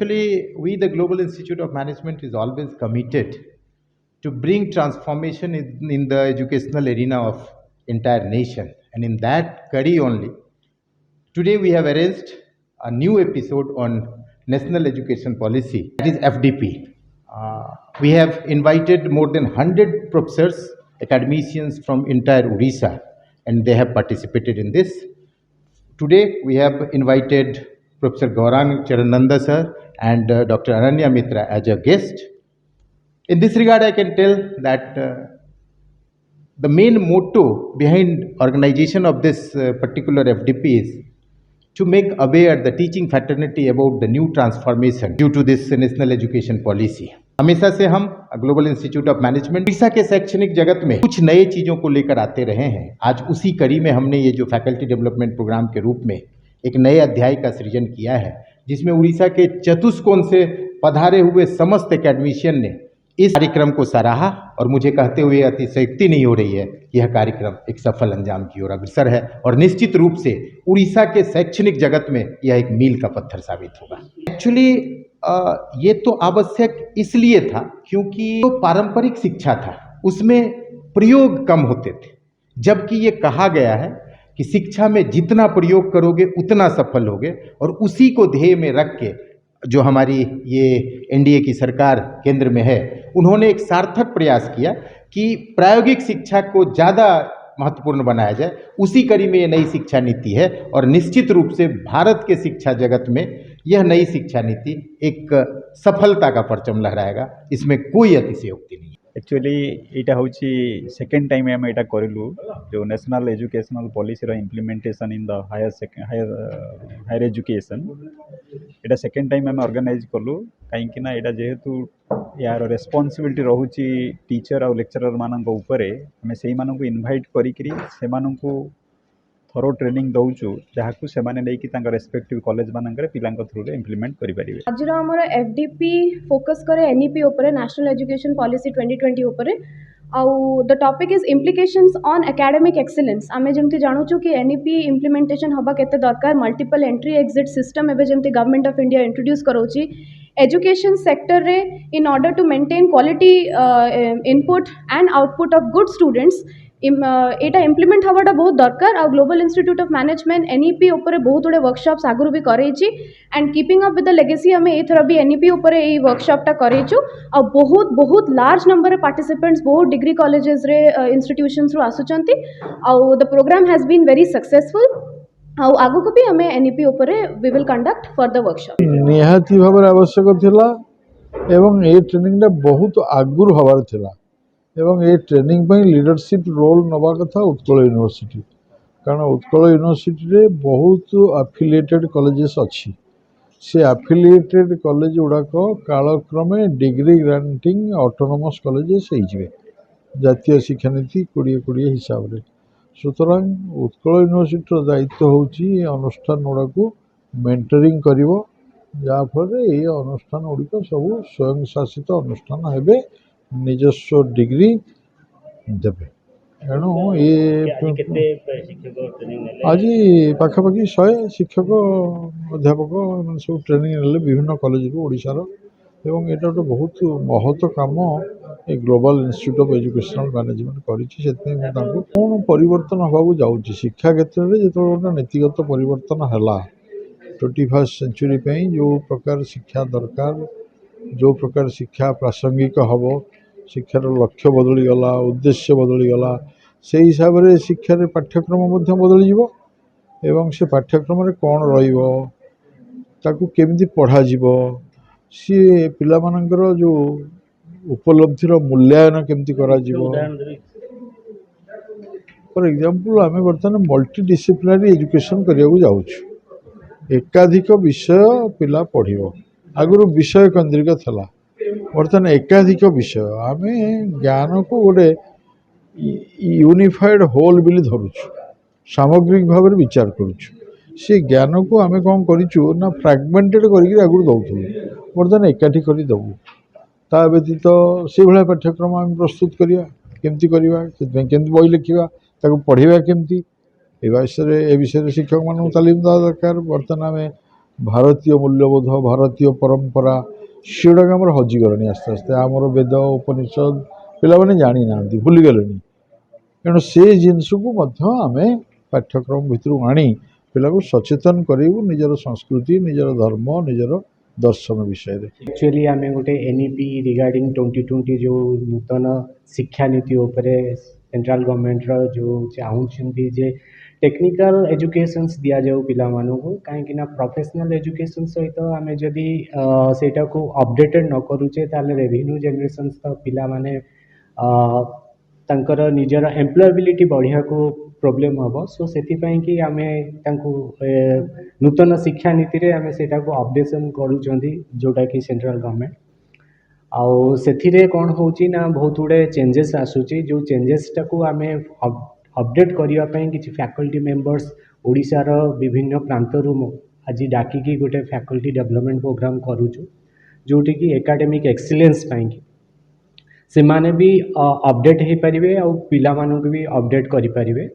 Actually, we, the Global Institute of Management, is always committed to bring transformation in the educational arena of entire nation. And in that curry only, today we have arranged a new episode on National Education Policy, that is FDP. We have invited more than 100 professors, academicians from entire Odisha, and they have participated in this. Today we have invited Professor Gaurang Charananda sir and Dr. Ananya Mitra as a guest. In this regard, I can tell that the main motto behind organization of this particular FDP is to make aware the teaching fraternity about the new transformation due to this national education policy. हमेशा से हम global institute of management Orissa के शैक्षणिक जगत में कुछ नए चीज़ों को लेकर आते रहे हैं। आज उसी कड़ी में हमने ये जो फैकल्टी डेवलपमेंट प्रोग्राम के रूप में एक नए अध्याय का सृजन किया है, जिसमें उड़ीसा के चतुष्कोण से पधारे हुए समस्त एकेडमिशियन ने इस कार्यक्रम को सराहा और मुझे कहते हुए अतिशयोक्ति नहीं हो रही है, यह कार्यक्रम एक सफल अंजाम की ओर अग्रसर है और निश्चित रूप से उड़ीसा के शैक्षणिक जगत में यह एक मील का पत्थर साबित होगा। एक्चुअली ये तो आवश्यक इसलिए था क्योंकि जो पारंपरिक शिक्षा था उसमें प्रयोग कम होते थे, जबकि ये कहा गया है कि शिक्षा में जितना प्रयोग करोगे उतना सफल होगे, और उसी को ध्येय में रख के जो हमारी ये एनडीए की सरकार केंद्र में है, उन्होंने एक सार्थक प्रयास किया कि प्रायोगिक शिक्षा को ज़्यादा महत्वपूर्ण बनाया जाए। उसी कड़ी में ये नई शिक्षा नीति है और निश्चित रूप से भारत के शिक्षा जगत में यह नई शिक्षा नीति एक सफलता का परचम लहराएगा, इसमें कोई अतिशयोक्ति नहीं। एक्चुअली यहाँ हूँ सेकेंड टाइम आम यहाँ करूँ जो नेशनल एजुकेशनल पॉलिसी रो implementation in the higher education, यहाँ सेकेंड टाइम आम ऑर्गेनाइज कलु कहीं यहाँ जेहेतु यार रेस्पॉन्सिबिलिटी रोची टीचर और लेक्चरर मान आम से इनवाइट करूँ थरो ट्रेनिंग दौचु जहाँ से रेस्पेक्टिव कॉलेज मानक पिला थ्रू इम्प्लीमेंट करें। आज आमर एफडीपी फोकस करे एनईपी उपरे नेशनल एजुकेशन पॉलिसी 2020 उपरे आउ the topic is implications on academic excellence. आमे जमती जानूचु कि एनईपी इम्प्लीमेंटेशन हबा केते दरकार, मल्टीपल एंट्री एग्जिट सिस्टम एबे जमती गवर्नमेंट ऑफ इंडिया इंट्रोड्यूस करोची एजुकेशन सेक्टर रे in order to maintain quality input and output of good students एटा इम्प्लीमेंट हवाटा बहुत दरकार। आ global institute of management NEP उपरे बहुत गुड़े वर्कशॉप्स आगुरी भी करैछि and keeping up with the legacy आमे एथरा भी एनईपी उपरे ए वर्कशॉपटा करैछु आ बहुत बहुत लार्ज नंबर ऑफ पार्टिसिपेंट्स बहुत डिग्री कॉलेजेस रे इंस्टीट्यूशंस रो आसुचंती आ the program has been very successful. आ आगु को भी हमें एनईपी उपरे we will conduct further workshop निहाती भाव आवश्यक थिला एवं ए ट्रेनिंग बहुत आगुर हबार थिला एवं ये ट्रेनिंग पर लीडरशिप रोल नवा कथा उत्कल यूनिवर्सिटी, कारण उत्कल यूनिवर्सिटी रे बहुत एफिलिएटेड कॉलेजेस अच्छी। से एफिलिएटेड कॉलेज गुड़ाक कालक्रमे डिग्री ग्रांटिंग ऑटोनोमस कॉलेजेस हो जातीय शिक्षा नीति 2020 हिसाब से। सुतरां उत्कल यूनिवर्सिटी दायित्व होची अनुष्ठान गुड़ाक मेंटरिंग करिवो, जाफल ये अनुष्ठान गुड़िक सब स्वयं शासित अनुष्ठान हेबे, निजस्व डिग्री देवे। तेणु ये आज पाखापाखि 100 शिक्षक अध्यापक सब ट्रेनिंग ने विभिन्न कॉलेज ओडिशार एवं ये गोटे बहुत महत्व काम ए global institute of educational management कर कौन परिवर्तन होगा जाऊँगी शिक्षा क्षेत्र में जो गोटे नीतिगत परिवर्तन है 21st सेंचुरी जो प्रकार शिक्षा दरकार, जो प्रकार शिक्षा प्रासंगिक हम, शिक्षार लक्ष्य बदली गला, उद्देश्य बदली गला, से हिसाब से शिक्षार पाठ्यक्रम बदली जीवो एवं से पाठ्यक्रम कौन रहिबो ताकू केमिति पढ़ा जीवो, सी पिला मानकर जो उपलब्धिर मूल्यांकन केमिति करा जीवो। फॉर एग्जांपल आमे बर्तमान मल्टी डिसिप्लिनरी एजुकेशन करिया जाउछु, एकाधिक विषय पिला पढ़िबो। आगुरु विषय केंद्रिक थला, बर्तमान एकाधिक विषय आम ज्ञान को गोटे यूनिफाइड होल बिली धरुछु, सामग्रिक भाव में विचार करुछु। से ज्ञान को आम कौन करूँ ना फ्रागमेंटेड कर आगुरी दौलू, बर्तमान एकाठी कर देवु। ता व्यतीत से भाया पाठ्यक्रम आम प्रस्तुत करिया केमती करवा, केमती बही लिखा, ताको पढ़ेगा केमती, ए विषय शिक्षक मान तालीम देवा दरकार। बर्तमान आम भारतीय मूल्यबोध भारतीय परंपरा सेगुड़ाक आम हजिगलानी आस्ते आस्ते आमर वेद उपनिषद पे जानी ना भूलीगले तेणु से जिनस को आम पाठ्यक्रम भितर आनी पिला सचेतन करूँ निजर संस्कृति निजर धर्म निजर दर्शन विषय रे। एक्चुअली आम गोटे एनईपी रिगार्डिंग 2020 जो नूतन शिक्षा नीति उपरे सेंट्रल गवर्नमेंट रो जो चाहूँगी जे टेक्निकल एजुकेशंस दिया जाऊ पिला मानू कहीं प्रोफेशनल एजुकेशन सहित आम जदि सेटा को अपडेटेड न करूचे ताले रेवेन्यू जनरेशन तो पिला माने तांकर निजर एम्प्लॉयबिलिटी बढ़िया को प्रोब्लेम हम सो से कि आम नूतन शिक्षा नीति रे आम सेटा को अपडेशन करूँगी जोटा कि सेंट्रल गवर्नमेंट आउ से कौन होची ना बहुत गुड़े चेंजेस आसूची जो चेंजेस टाको आम अपडेट करने किसी फैकल्टी मेंबर्स ओडिशार विभिन्न प्रांतरू आज डाकिकी गोटे फैकल्टी डेवलपमेंट प्रोग्राम करूचु जोटी कि एकेडमिक एक्सीलेंस से माने भी अपडेट हो पारे और पिला मानू भी अपडेट करें।